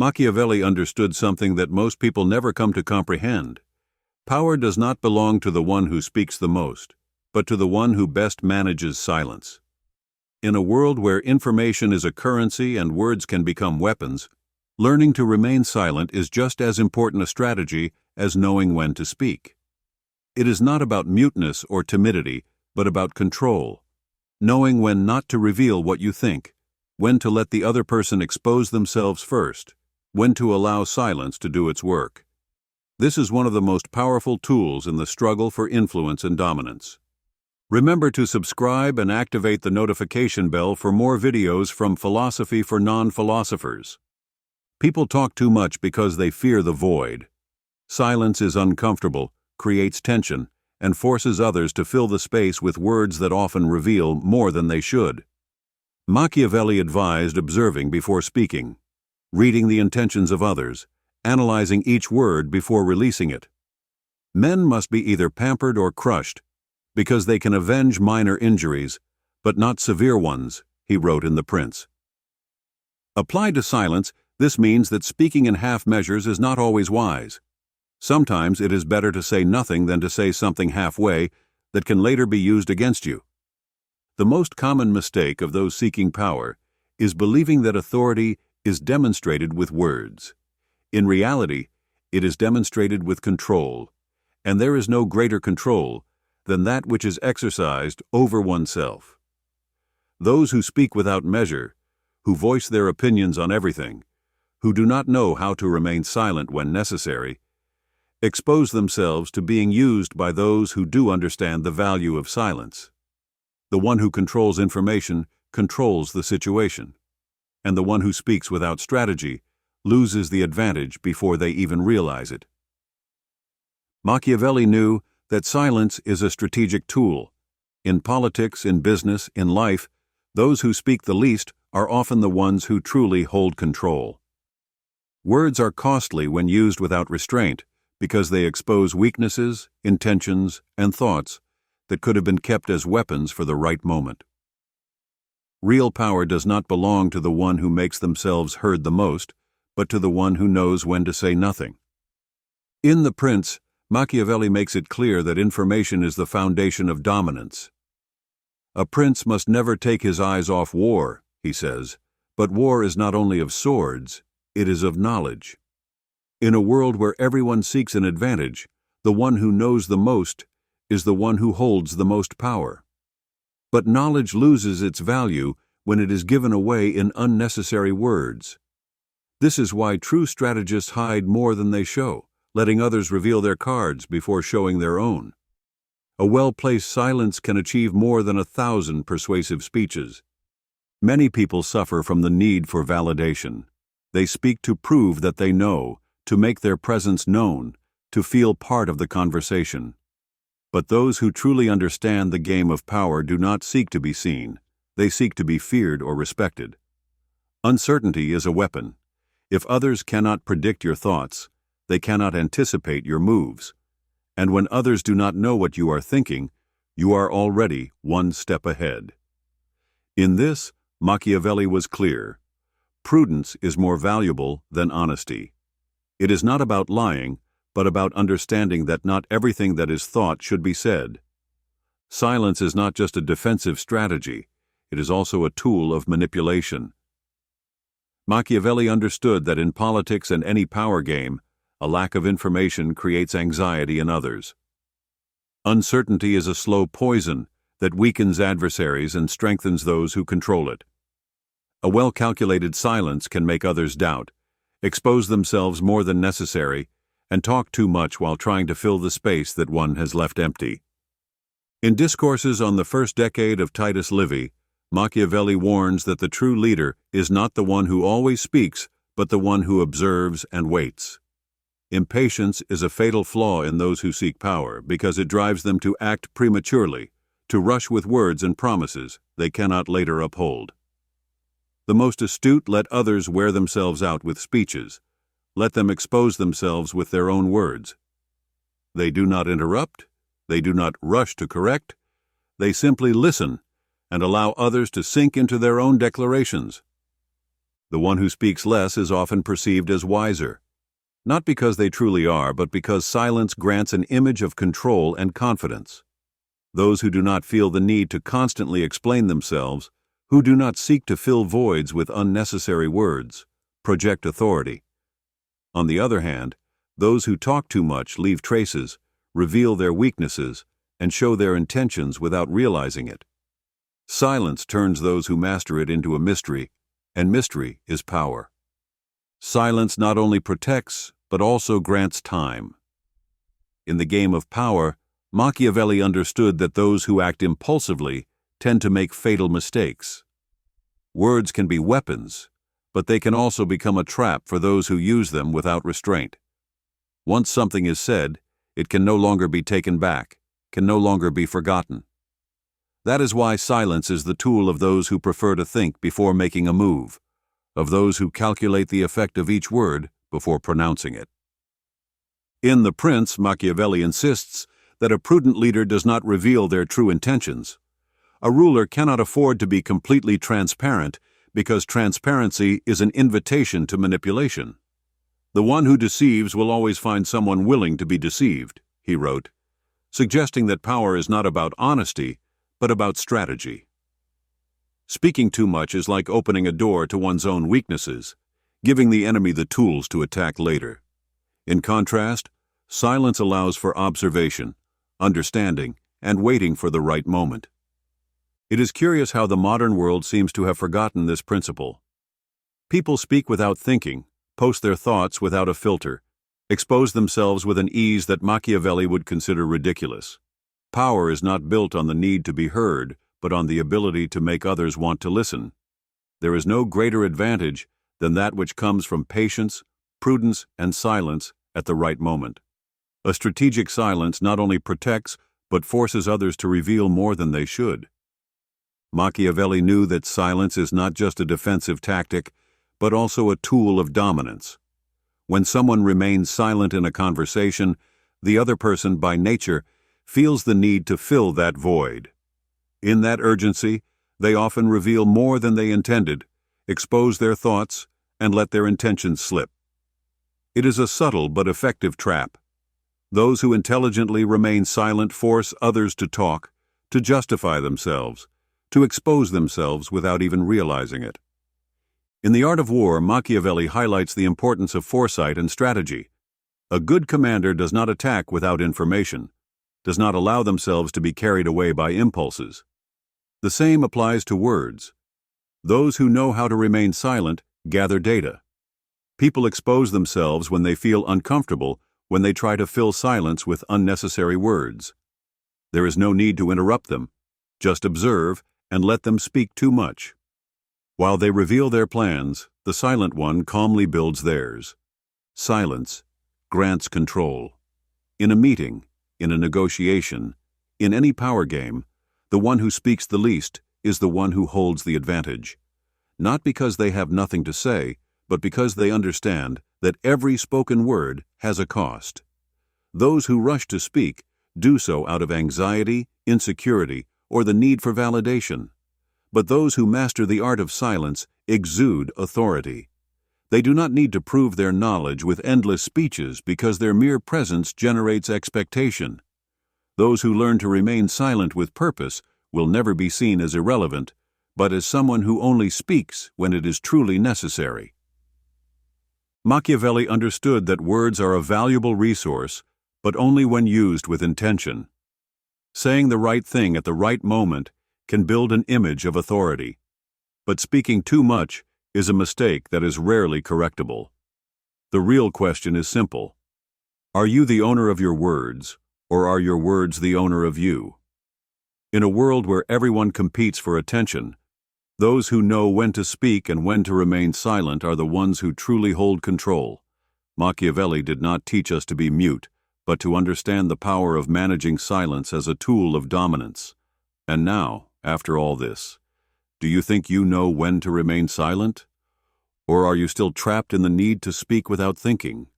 Machiavelli understood something that most people never come to comprehend. Power does not belong to the one who speaks the most, but to the one who best manages silence. In a world where information is a currency and words can become weapons, learning to remain silent is just as important a strategy as knowing when to speak. It is not about muteness or timidity, but about control. Knowing when not to reveal what you think, when to let the other person expose themselves first, when to allow silence to do its work. This is one of the most powerful tools in the struggle for influence and dominance. Remember to subscribe and activate the notification bell for more videos from Philosophy for Non-Philosophers. People talk too much because they fear the void. Silence is uncomfortable, creates tension, and forces others to fill the space with words that often reveal more than they should. Machiavelli advised observing before speaking, reading the intentions of others, analyzing each word before releasing it. Men must be either pampered or crushed, because they can avenge minor injuries, but not severe ones, he wrote in The Prince. Applied to silence, this means that speaking in half measures is not always wise. Sometimes it is better to say nothing than to say something halfway that can later be used against you. The most common mistake of those seeking power is believing that authority is demonstrated with words. In reality, it is demonstrated with control, and there is no greater control than that which is exercised over oneself. Those who speak without measure, who voice their opinions on everything, who do not know how to remain silent when necessary, expose themselves to being used by those who do understand the value of silence. The one who controls information controls the situation, and the one who speaks without strategy loses the advantage before they even realize it. Machiavelli knew that silence is a strategic tool. In politics, in business, in life, those who speak the least are often the ones who truly hold control. Words are costly when used without restraint because they expose weaknesses, intentions, and thoughts that could have been kept as weapons for the right moment. Real power does not belong to the one who makes themselves heard the most, but to the one who knows when to say nothing. In The Prince, Machiavelli makes it clear that information is the foundation of dominance. A prince must never take his eyes off war, he says, but war is not only of swords, it is of knowledge. In a world where everyone seeks an advantage, the one who knows the most is the one who holds the most power. But knowledge loses its value when it is given away in unnecessary words. This is why true strategists hide more than they show, letting others reveal their cards before showing their own. A well-placed silence can achieve more than 1,000 persuasive speeches. Many people suffer from the need for validation. They speak to prove that they know, to make their presence known, to feel part of the conversation. But those who truly understand the game of power do not seek to be seen. They seek to be feared or respected. Uncertainty is a weapon. If others cannot predict your thoughts, they cannot anticipate your moves. And when others do not know what you are thinking, you are already one step ahead. In this, Machiavelli was clear. Prudence is more valuable than honesty. It is not about lying, but about understanding that not everything that is thought should be said. Silence is not just a defensive strategy, it is also a tool of manipulation. Machiavelli understood that in politics and any power game, a lack of information creates anxiety in others. Uncertainty is a slow poison that weakens adversaries and strengthens those who control it. A well-calculated silence can make others doubt, expose themselves more than necessary, and talk too much while trying to fill the space that one has left empty. In Discourses on the First Decade of Titus Livy, Machiavelli warns that the true leader is not the one who always speaks, but the one who observes and waits. Impatience is a fatal flaw in those who seek power because it drives them to act prematurely, to rush with words and promises they cannot later uphold. The most astute let others wear themselves out with speeches. Let them expose themselves with their own words. They do not interrupt, they do not rush to correct, they simply listen and allow others to sink into their own declarations. The one who speaks less is often perceived as wiser. Not because they truly are, but because silence grants an image of control and confidence. Those who do not feel the need to constantly explain themselves, who do not seek to fill voids with unnecessary words, project authority. On the other hand, those who talk too much leave traces, reveal their weaknesses, and show their intentions without realizing it. Silence turns those who master it into a mystery, and mystery is power. Silence not only protects, but also grants time. In the game of power, Machiavelli understood that those who act impulsively tend to make fatal mistakes. Words can be weapons, but they can also become a trap for those who use them without restraint. Once something is said, it can no longer be taken back, can no longer be forgotten. That is why silence is the tool of those who prefer to think before making a move, of those who calculate the effect of each word before pronouncing it. In The Prince, Machiavelli insists that a prudent leader does not reveal their true intentions. A ruler cannot afford to be completely transparent because transparency is an invitation to manipulation. The one who deceives will always find someone willing to be deceived, he wrote, suggesting that power is not about honesty, but about strategy. Speaking too much is like opening a door to one's own weaknesses, giving the enemy the tools to attack later. In contrast, silence allows for observation, understanding, and waiting for the right moment. It is curious how the modern world seems to have forgotten this principle. People speak without thinking, post their thoughts without a filter, expose themselves with an ease that Machiavelli would consider ridiculous. Power is not built on the need to be heard, but on the ability to make others want to listen. There is no greater advantage than that which comes from patience, prudence, and silence at the right moment. A strategic silence not only protects, but forces others to reveal more than they should. Machiavelli knew that silence is not just a defensive tactic, but also a tool of dominance. When someone remains silent in a conversation, the other person, by nature, feels the need to fill that void. In that urgency, they often reveal more than they intended, expose their thoughts, and let their intentions slip. It is a subtle but effective trap. Those who intelligently remain silent force others to talk, to justify themselves, to expose themselves without even realizing it. In The Art of War, Machiavelli highlights the importance of foresight and strategy. A good commander does not attack without information, does not allow themselves to be carried away by impulses. The same applies to words. Those who know how to remain silent gather data. People expose themselves when they feel uncomfortable, when they try to fill silence with unnecessary words. There is no need to interrupt them. Just observe and let them speak too much. While they reveal their plans, the silent one calmly builds theirs. Silence grants control. In a meeting, in a negotiation, in any power game, the one who speaks the least is the one who holds the advantage. Not because they have nothing to say, but because they understand that every spoken word has a cost. Those who rush to speak do so out of anxiety, insecurity, or the need for validation. But those who master the art of silence exude authority. They do not need to prove their knowledge with endless speeches because their mere presence generates expectation. Those who learn to remain silent with purpose will never be seen as irrelevant, but as someone who only speaks when it is truly necessary. Machiavelli understood that words are a valuable resource, but only when used with intention. Saying the right thing at the right moment can build an image of authority, but speaking too much is a mistake that is rarely correctable. The real question is simple. Are you the owner of your words, or are your words the owner of you? In a world where everyone competes for attention, those who know when to speak and when to remain silent are the ones who truly hold control. Machiavelli did not teach us to be mute, but to understand the power of managing silence as a tool of dominance. And now, after all this, do you think you know when to remain silent? Or are you still trapped in the need to speak without thinking?